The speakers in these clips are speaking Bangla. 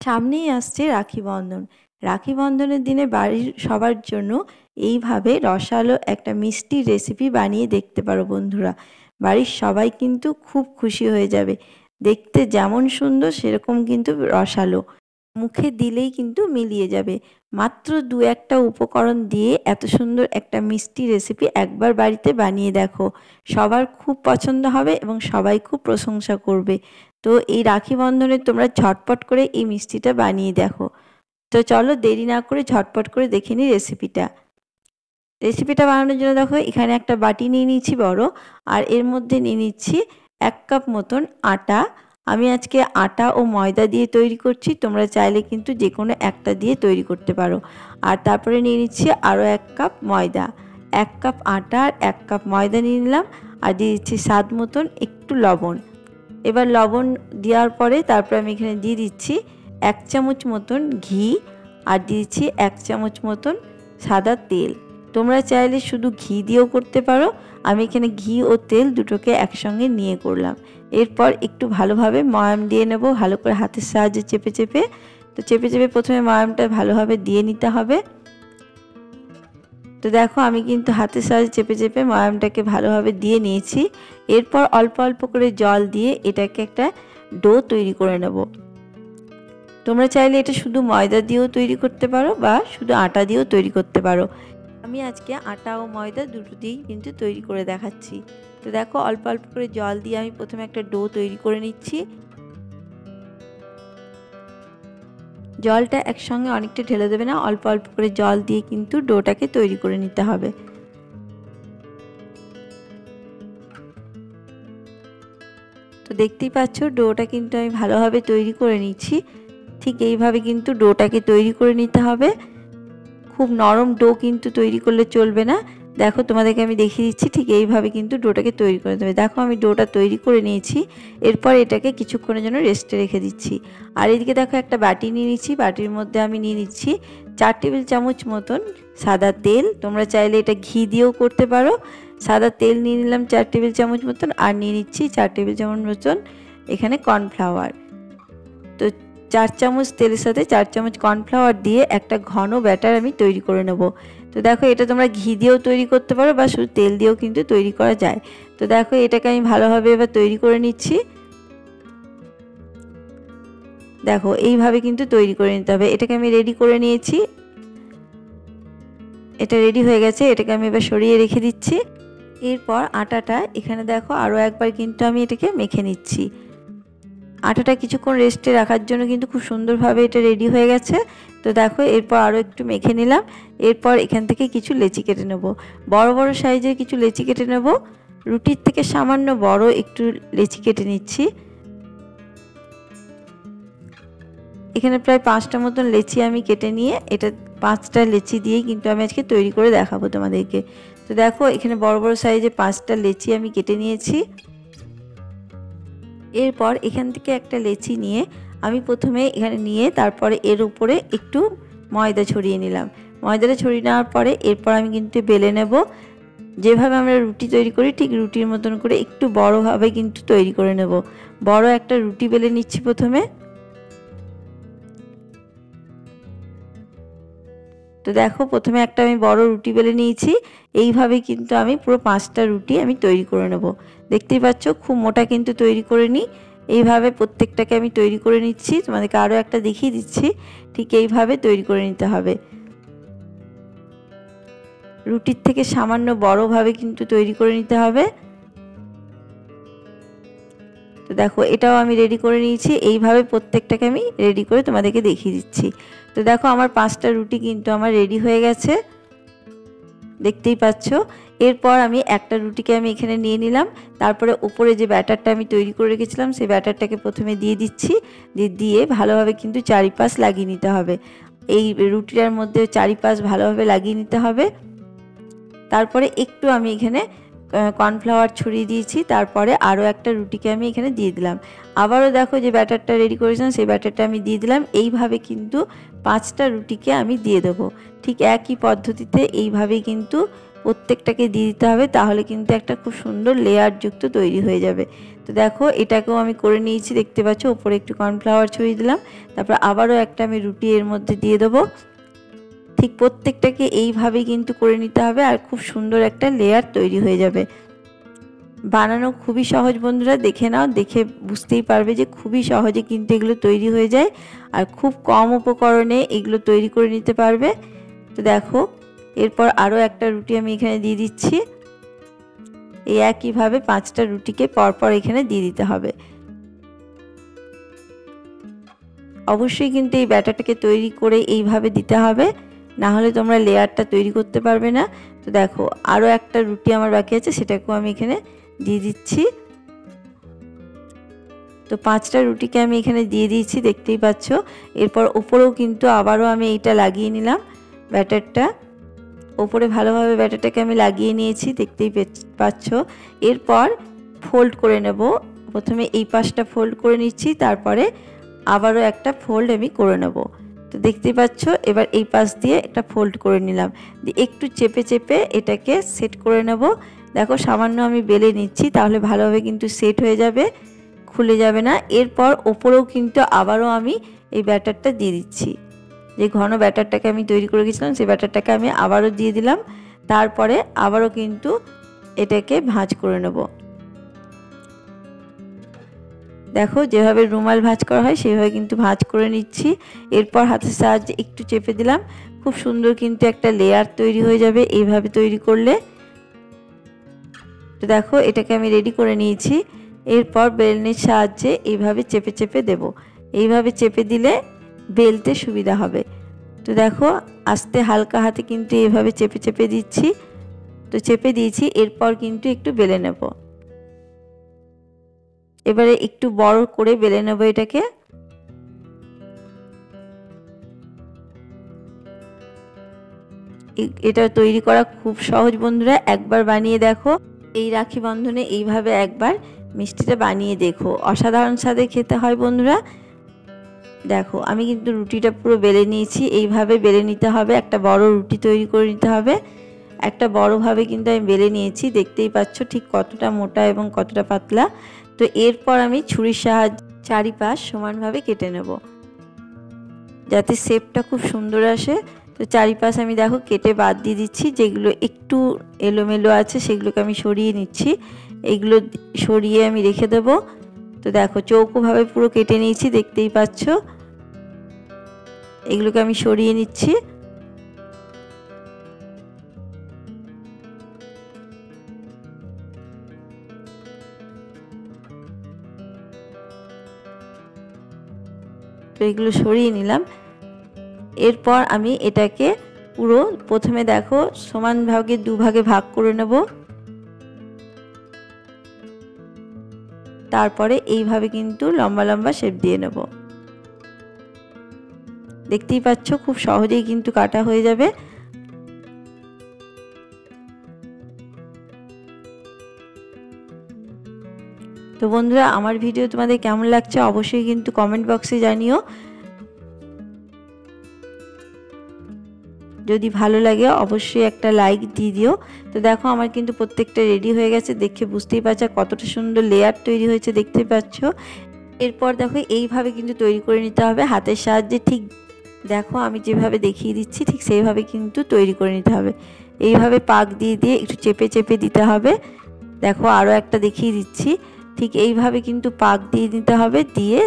সামনেই আসছে রাখি বন্ধন। রাখি বন্ধনের দিনে বাড়ির সবার জন্য এইভাবে রসালো একটা মিষ্টি রেসিপি বানিয়ে দেখতে পারো বন্ধুরা। বাড়ির সবাই কিন্তু খুব খুশি হয়ে যাবে। দেখতে যেমন সুন্দর সেরকম কিন্তু রসালো, মুখে দিলেই কিন্তু মিলিয়ে যাবে। মাত্র দু একটা উপকরণ দিয়ে এত সুন্দর একটা মিষ্টি রেসিপি একবার বাড়িতে বানিয়ে দেখো, সবার খুব পছন্দ হবে এবং সবাই খুব প্রশংসা করবে। তো এই রাখি বন্ধনে তোমরা ঝটপট করে এই মিষ্টিটা বানিয়ে দেখো। তো চলো দেরি না করে ঝটপট করে দেখে নিই রেসিপিটা বানানোর জন্য দেখো এখানে একটা বাটি নিয়ে নিচ্ছি বড়, আর এর মধ্যে নিয়ে নিচ্ছি 1 কাপ মতন আটা। আমি আজকে আটা ও ময়দা দিয়ে তৈরি করছি, তোমরা চাইলে কিন্তু যে কোনো একটা দিয়ে তৈরি করতে পারো। আর তারপরে নিয়ে নিচ্ছি আরও 1 কাপ ময়দা। 1 কাপ আটা আর 1 কাপ ময়দা নিয়ে নিলাম, আর দিয়ে দিচ্ছি স্বাদ মতন একটু লবণ। এবার লবণ দেওয়ার পরে তারপর আমি এখানে দিয়ে দিচ্ছি 1 চামচ মতন ঘি, আর দিয়ে দিচ্ছি 1 চামচ মতন সাদা তেল। তোমরা চাইলে শুধু ঘি দিয়েও করতে পারো, আমি এখানে ঘি ও তেল দুটোকে একসঙ্গে নিয়ে করলাম। এরপর একটু ভালোভাবে ময়াম দিয়ে নেব, ভালো করে হাতের সাহায্যে চেপে চেপে। তো চেপে চেপে প্রথমে ময়ামটা ভালোভাবে দিয়ে নিতে হবে। তো দেখো আমি কিন্তু হাতের সাহায্যে চেপে চেপে ময়ামটাকে ভালোভাবে দিয়ে নিয়েছি। এরপর অল্প অল্প করে জল দিয়ে এটাকে একটা ডো তৈরি করে নেব। তোমরা চাইলে এটা শুধু ময়দা দিয়েও তৈরি করতে পারো বা শুধু আটা দিয়েও তৈরি করতে পারো। আমি আজকে আটা ও ময়দা দুটো দিয়েই কিন্তু তৈরি করে দেখাচ্ছি। তো দেখো অল্প অল্প করে জল দিয়ে আমি প্রথমে একটা ডো তৈরি করে নিচ্ছি। জলটা একসঙ্গে অনেকটা ঢেলে দেবে না, অল্প অল্প করে জল দিয়ে কিন্তু ডোটাকে তৈরি করে নিতে হবে। তো দেখতেই পাচ্ছ ডোটা কিন্তু আমি ভালোভাবে তৈরি করে নিচ্ছি। ঠিক এইভাবে কিন্তু ডোটাকে তৈরি করে নিতে হবে। খুব নরম ডো কিন্তু তৈরি করলে চলবে না। দেখো তোমাদেরকে আমি দেখিয়ে দিচ্ছি, ঠিক এইভাবে কিন্তু ডোটাকে তৈরি করে দেবে। দেখো আমি ডোটা তৈরি করে নিয়েছি। এরপর এটাকে কিছুক্ষণের জন্য রেস্টে রেখে দিচ্ছি। আর এদিকে দেখো একটা বাটি নিয়ে নিচ্ছি, বাটির মধ্যে আমি নিয়ে নিচ্ছি 4 টেবিল চামচ মতন সাদা তেল। তোমরা চাইলে এটা ঘি দিয়েও করতে পারো। সাদা তেল নিয়ে নিলাম 4 টেবিল চামচ মতন, আর নিয়ে নিচ্ছি 4 টেবিল চামচ মতন এখানে কর্নফ্লাওয়ার। তো 4 চামচ তেলের সাথে 4 চামচ কর্নফ্লাওয়ার দিয়ে একটা ঘন ব্যাটার আমি তৈরি করে নেব। তো দেখো এটা তোমরা ঘি দিয়েও তৈরি করতে পারো বা শুধু তেল দিয়েও কিন্তু তৈরি করা যায়। তো দেখো এটাকে আমি ভালোভাবে এবার তৈরি করে নিচ্ছি। দেখো এইভাবে কিন্তু তৈরি করে নিতে হবে। এটাকে আমি রেডি করে নিয়েছি, এটা রেডি হয়ে গেছে। এটাকে আমি এবার সরিয়ে রেখে দিচ্ছি। এরপর আটাটা এখানে দেখো আরও একবার কিন্তু আমি এটাকে মেখে নিচ্ছি। আটাটা কিছুক্ষণ রেস্টে রাখার জন্য কিন্তু খুব সুন্দরভাবে এটা রেডি হয়ে গেছে। তো দেখো এরপর আরও একটু মেখে নিলাম। এরপর এখান থেকে কিছু লেচি কেটে নেব, বড় বড় সাইজের কিছু লেচি কেটে নেব। রুটির থেকে সামান্য বড় একটু লেচি কেটে নিচ্ছি। এখানে প্রায় 5টা মতন লেচি আমি কেটে নিয়ে এটা 5টা লেচি দিয়েই কিন্তু আমি আজকে তৈরি করে দেখাবো তোমাদেরকে। তো দেখো এখানে বড় বড় সাইজে 5টা লেচি আমি কেটে নিয়েছি। এরপর এখান থেকে একটা লেচি নিয়ে আমি প্রথমে এখানে নিয়ে তারপরে এর উপরে একটু ময়দা ছড়িয়ে নিলাম। ময়দাটা ছড়িয়ে নেওয়ার পরে এরপর আমি কিন্তু বেলে নেব। যেভাবে আমরা রুটি তৈরি করি ঠিক রুটির মতন করে একটু বড়োভাবে কিন্তু তৈরি করে নেব। বড় একটা রুটি বেলে নিচ্ছি প্রথমে। তো দেখো প্রথমে একটা আমি বড় রুটি বেলে নিয়েছি। এইভাবে কিন্তু আমি পুরো 5টা রুটি আমি তৈরি করে নেব। দেখতেই পাচ্ছ খুব মোটা কিন্তু তৈরি করে নিই। এইভাবে প্রত্যেকটাকে আমি তৈরি করে নিচ্ছি, তোমাদেরকে আরও একটা দেখিয়ে দিচ্ছি। ঠিক এইভাবে তৈরি করে নিতে হবে। রুটির থেকে সামান্য বড়োভাবে কিন্তু তৈরি করে নিতে হবে। তো দেখো এটাও আমি রেডি করে নিয়েছি। এইভাবে প্রত্যেকটাকে আমি রেডি করে তোমাদেরকে দেখিয়ে দিচ্ছি। তো দেখো আমার 5টা রুটি কিন্তু আমার রেডি হয়ে গেছে, দেখতেই পাচ্ছ। এরপর আমি একটা রুটিকে আমি এখানে নিয়ে নিলাম। তারপরে উপরে যে ব্যাটারটা আমি তৈরি করে রেখেছিলাম সেই ব্যাটারটাকে প্রথমে দিয়ে দিচ্ছি। দিয়ে ভালোভাবে কিন্তু চারিপাশ লাগিয়ে নিতে হবে। এই রুটিটার মধ্যে চারিপাশ ভালোভাবে লাগিয়ে নিতে হবে। তারপরে একটু আমি এখানে কর্নফ্লাওয়ার ছড়িয়ে দিয়েছি। তারপরে আরও একটা রুটিকে আমি এখানে দিয়ে দিলাম। আবারও দেখো যে ব্যাটারটা রেডি করেছিলাম সেই ব্যাটারটা আমি দিয়ে দিলাম। এইভাবে কিন্তু 5টা রুটিকে আমি দিয়ে দেবো। ঠিক একই পদ্ধতিতে এইভাবেই কিন্তু প্রত্যেকটাকে দিয়ে দিতে হবে, তাহলে কিন্তু একটা খুব সুন্দর লেয়ারযুক্ত তৈরি হয়ে যাবে। তো দেখো এটাকেও আমি করে নিয়েছি, দেখতে পাচ্ছ ওপরে একটু কর্নফ্লাওয়ার ছড়িয়ে দিলাম, তারপর আবারও একটা আমি রুটি এর মধ্যে দিয়ে দেবো। ঠিক প্রত্যেকটাকে এইভাবেই কিন্তু করে নিতে হবে, আর খুব সুন্দর একটা লেয়ার তৈরি হয়ে যাবে। বানানো খুবই সহজ বন্ধুরা, দেখে নাও, দেখে বুঝতেই পারবে যে খুবই সহজে কিন্তু এগুলো তৈরি হয়ে যায়, আর খুব কম উপকরণে এগুলো তৈরি করে নিতে পারবে। তো দেখো এরপর আরও একটা রুটি আমি এখানে দিয়ে দিচ্ছি। এই একইভাবে 5টা রুটিকে পরপর এখানে দিয়ে দিতে হবে। অবশ্যই কিন্তু এই ব্যাটারটাকে তৈরি করে এইভাবে দিতে হবে, না হলে তোমরা লেয়ারটা তৈরি করতে পারবে না। তো দেখো আরও একটা রুটি আমার বাকি আছে, সেটাকেও আমি এখানে দিয়ে দিচ্ছি। তো 5টা রুটিকে আমি এখানে দিয়ে দিয়েছি, দেখতেই পাচ্ছ। এরপর উপরেও কিন্তু আবারও আমি এইটা লাগিয়ে নিলাম ব্যাটারটা, ওপরে ভালোভাবে ব্যাটারটাকে আমি লাগিয়ে নিয়েছি, দেখতেই পাচ্ছ। এরপর ফোল্ড করে নেব, প্রথমে এই পাশটা ফোল্ড করে নিচ্ছি, তারপরে আবারও একটা ফোল্ড আমি করে নেব। তো দেখতেই পাচ্ছ এবার এই পাশ দিয়ে একটা ফোল্ড করে নিলাম, দিয়ে একটু চেপে চেপে এটাকে সেট করে নেব। দেখো সামান্য আমি বেলে নিচ্ছি, তাহলে ভালোভাবে কিন্তু সেট হয়ে যাবে, খুলে যাবে না। এরপর ওপরেও কিন্তু আবারও আমি এই ব্যাটারটা দিয়ে দিচ্ছি, যে ঘন ব্যাটারটাকে আমি তৈরি করে গেছিলাম সেই ব্যাটারটাকে আমি আবারও দিয়ে দিলাম। তারপরে আবারও কিন্তু এটাকে ভাঁজ করে নেব। দেখো যেভাবে রুমাল ভাঁজ করা হয় সেভাবে কিন্তু ভাঁজ করে নিচ্ছি। এরপর হাতের সাহায্যে একটু চেপে দিলাম, খুব সুন্দর কিন্তু একটা লেয়ার তৈরি হয়ে যাবে এইভাবে তৈরি করলে। তো দেখো এটাকে আমি রেডি করে নিয়েছি। এরপর বেলনির সাহায্যে এইভাবে চেপে চেপে দেব, এইভাবে চেপে দিলে বেলতে সুবিধা হবে। তো দেখো আস্তে হালকা হাতে কিন্তু এইভাবে চেপে চেপে দিচ্ছি। তো চেপে দিয়েছি, এরপর কিন্তু একটু বেলে নেব। এবারে একটু বড় করে বেলে নেব এটাকে। এটা তৈরি করা খুব সহজ বন্ধুরা, একবার বানিয়ে দেখো। এই রাখি বন্ধনে এইভাবে একবার মিষ্টিটা বানিয়ে দেখো, অসাধারণ স্বাদে খেতে হয় বন্ধুরা। দেখো আমি কিন্তু রুটিটা পুরো বেলে নিয়েছি, এইভাবে বেলে নিতে হবে, একটা বড় রুটি তৈরি করে নিতে হবে। একটা বড়ভাবে কিন্তু আমি বেলে নিয়েছি, দেখতেই পাচ্ছ ঠিক কতটা মোটা এবং কতটা পাতলা। তো এরপর আমি ছুরির সাহায্যে চারিপাশ সমানভাবে কেটে নেব, যাতে শেপটা খুব সুন্দর আসে। তো চারিপাশ আমি দেখো কেটে বাদ দিয়ে দিচ্ছি, যেগুলো একটু এলোমেলো আছে সেগুলোকে আমি সরিয়ে নিচ্ছি, এইগুলো সরিয়ে আমি রেখে দেব। তো দেখো চৌকোভাবে পুরো কেটে নিয়েছি, দেখতেই পাচ্ছ। এগুলোকে আমি সরিয়ে নিচ্ছি। তো এগুলো সরিয়ে নিলাম। এরপর আমি এটাকে পুরো প্রথমে দেখো সমান ভাগে দুভাগে ভাগ করে নেব, তারপরে এইভাবে কিন্তু লম্বা লম্বা শেপ দিয়ে নেব। দেখতেই পাচ্ছ খুব সহজেই কিন্তু কাটা হয়ে যাবে। তো বন্ধুরা আমার ভিডিও তোমাদের কেমন লাগছে অবশ্যই কিন্তু কমেন্ট বক্সে জানিও। যদি ভালো লাগে অবশ্যই একটা লাইক দিয়ে দিও। তো দেখো আমার কিন্তু প্রত্যেকটা রেডি হয়ে গেছে, দেখে বুঝতেই পারছো কতটা সুন্দর লেয়ার তৈরি হয়েছে, দেখতেই পাচ্ছ। এরপর দেখো এইভাবে কিন্তু তৈরি করে নিতে হবে হাতের সাহায্যে, ঠিক দেখো আমি যেভাবে দেখিয়ে দিচ্ছি ঠিক সেইভাবে কিন্তু তৈরি করে নিতে হবে। এইভাবে পাক দিয়ে দিয়ে একটু চেপে চেপে দিতে হবে। দেখো আরও একটা দেখিয়ে দিচ্ছি, ঠিক এইভাবে কিন্তু পাক দিয়ে দিতে হবে, দিয়ে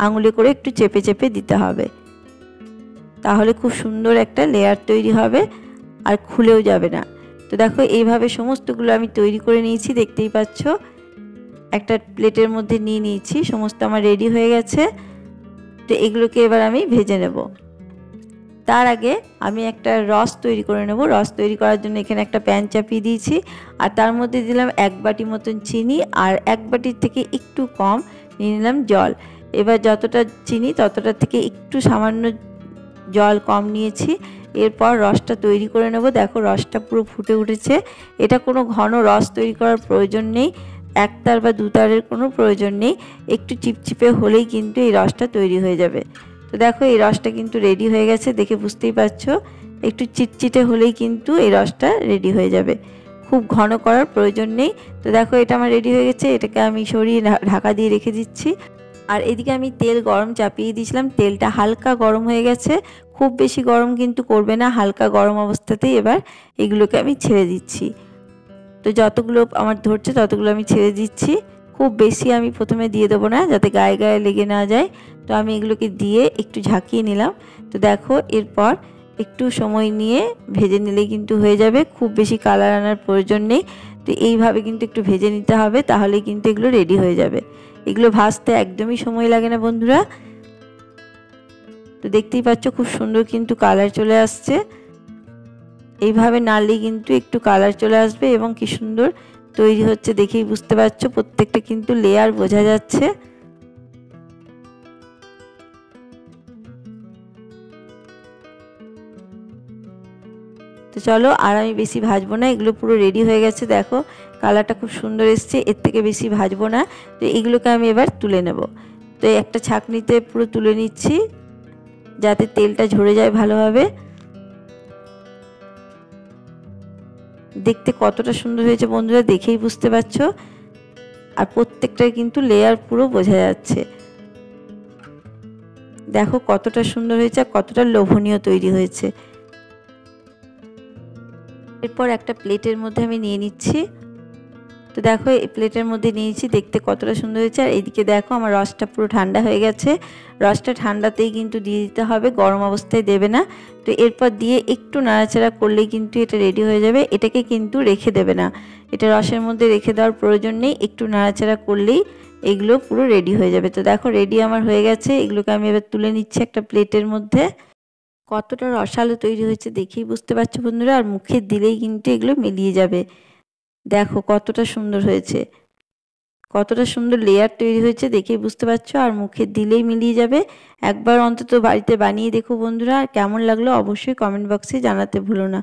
আঙুলে করে একটু চেপে চেপে দিতে হবে, তাহলে খুব সুন্দর একটা লেয়ার তৈরি হবে আর খুলেও যাবে না। তো দেখো এইভাবে সমস্তগুলো আমি তৈরি করে নিয়েছি, দেখতেই পাচ্ছ। একটা প্লেটের মধ্যে নিয়ে নিয়েছি, সমস্ত আমার রেডি হয়ে গেছে। তো এগুলোকে এবার আমি ভেজে নেব। তার আগে আমি একটা রস তৈরি করে নেব। রস তৈরি করার জন্য এখানে একটা প্যান চাপিয়ে দিয়েছি, আর তার মধ্যে দিলাম 1 বাটি মতন চিনি, আর 1 বাটির থেকে একটু কম নিয়ে নিলাম জল। এবার যতটা চিনি ততটা থেকে একটু সামান্য জল কম নিয়েছি। এরপর রসটা তৈরি করে নেব। দেখো রসটা পুরো ফুটে উঠেছে। এটা কোনো ঘন রস তৈরি করার প্রয়োজন নেই, 1 তার বা 2 তারের কোনো প্রয়োজন নেই, একটু চিপচিপে হলেই কিন্তু এই রসটা তৈরি হয়ে যাবে। তো দেখো এই রসটা কিন্তু রেডি হয়ে গেছে, দেখে বুঝতেই পারছো একটু চিটচিটে হলেই কিন্তু এই রসটা রেডি হয়ে যাবে, খুব ঘন করার প্রয়োজন নেই। তো দেখো এটা আমার রেডি হয়ে গেছে, এটাকে আমি সরিয়ে ঢাকা দিয়ে রেখে দিচ্ছি। আর এদিকে আমি তেল গরম চাপিয়ে দিয়েছিলাম, তেলটা হালকা গরম হয়ে গেছে, খুব বেশি গরম কিন্তু করবে না, হালকা গরম অবস্থাতেই এবার এগুলোকে আমি ছেড়ে দিচ্ছি। তো যতগুলো আমার ধরছে ততগুলো আমি ছেড়ে দিচ্ছি, খুব বেশি আমি প্রথমে দিয়ে দেবো না যাতে গায়ে গায়ে লেগে না যায়। তো আমি এগুলোকে দিয়ে একটু ঝাঁকিয়ে নিলাম। তো দেখো এরপর একটু সময় নিয়ে ভেজে নিলেই কিন্তু হয়ে যাবে, খুব বেশি কালার আনার প্রয়োজন নেই। তো এইভাবে কিন্তু একটু ভেজে নিতে হবে, তাহলেই কিন্তু এগুলো রেডি হয়ে যাবে। এগুলো ভাজতে একদমই সময় লাগে না বন্ধুরা। তো দেখতেই পাচ্ছ খুব সুন্দর কিন্তু কালার চলে আসছে, এইভাবে নাড়লেই কিন্তু একটু কালার চলে আসবে এবং কি সুন্দর তৈরি হচ্ছে দেখেই বুঝতে পারছো, প্রত্যেকটা কিন্তু লেয়ার বোঝা যাচ্ছে। তো চলো আর আমি বেশি ভাজবো না, এগুলো পুরো রেডি হয়ে গেছে, দেখো কালারটা খুব সুন্দর এসছে, এর থেকে বেশি ভাজবো না। তো এগুলোকে আমি এবার তুলে নেব। তো একটা ছাঁকনিতে পুরো তুলে নিচ্ছি যাতে তেলটা ঝরে যায় ভালোভাবে। দেখতে কতটা সুন্দর হয়েছে বন্ধুরা দেখেই বুঝতে পারছো, আর প্রত্যেকটাই কিন্তু লেয়ার পুরো বোঝা যাচ্ছে। দেখো কতটা সুন্দর হয়েছে আর কতটা লোভনীয় তৈরি হয়েছে। এরপর একটা প্লেটের মধ্যে আমি নিয়ে নিচ্ছি। তো দেখো এই প্লেটের মধ্যে নিয়েছি, দেখতে কতটা সুন্দর হয়েছে। আর এদিকে দেখো আমার রসটা পুরো ঠান্ডা হয়ে গেছে, রসটা ঠান্ডাতেই কিন্তু দিয়ে দিতে হবে, গরম অবস্থায় দেবে না। তো এরপর দিয়ে একটু নাড়াচাড়া করলেই কিন্তু এটা রেডি হয়ে যাবে, এটাকে কিন্তু রেখে দেবে না, এটা রসের মধ্যে রেখে দেওয়ার প্রয়োজন নেই, একটু নাড়াচাড়া করলেই এগুলো পুরো রেডি হয়ে যাবে। তো দেখো রেডি আমার হয়ে গেছে, এগুলোকে আমি এবার তুলে নিচ্ছি একটা প্লেটের মধ্যে। কতটা রসালো তৈরি হয়েছে দেখেই বুঝতে পারছো বন্ধুরা, আর মুখে দিলেই কিন্তু এগুলো মিলিয়ে যাবে। দেখো কতটা সুন্দর হয়েছে, কতটা সুন্দর লেয়ার তৈরি হয়েছে দেখেই বুঝতে পারছো, আর মুখে দিলেই মিলিয়ে যাবে। একবার অন্তত বাড়িতে বানিয়ে দেখো বন্ধুরা, আর কেমন লাগলো অবশ্যই কমেন্ট বক্সে জানাতে ভুলো না।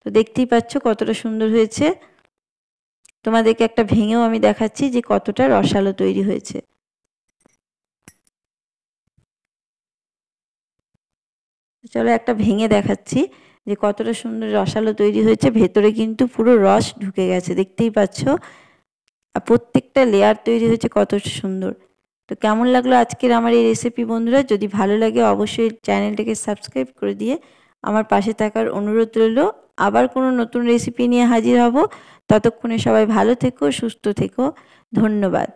তো দেখতেই পাচ্ছ কতটা সুন্দর হয়েছে, তোমাদেরকে একটা ভেঙেও আমি দেখাচ্ছি যে কতটা রসালো তৈরি হয়েছে। চলো একটা ভেঙে দেখাচ্ছি যে কতটা সুন্দর রসালো তৈরি হয়েছে, ভেতরে কিন্তু পুরো রস ঢুকে গেছে দেখতেই পাচ্ছ, আর প্রত্যেকটা লেয়ার তৈরি হয়েছে কত সুন্দর। তো কেমন লাগলো আজকের আমার এই রেসিপি বন্ধুরা, যদি ভালো লাগে অবশ্যই চ্যানেলটাকে সাবস্ক্রাইব করে দিয়ে আমার পাশে থাকার অনুরোধ রইল। আবার কোনো নতুন রেসিপি নিয়ে হাজির হব, ততক্ষণে সবাই ভালো থেকো, সুস্থ থেকো, ধন্যবাদ।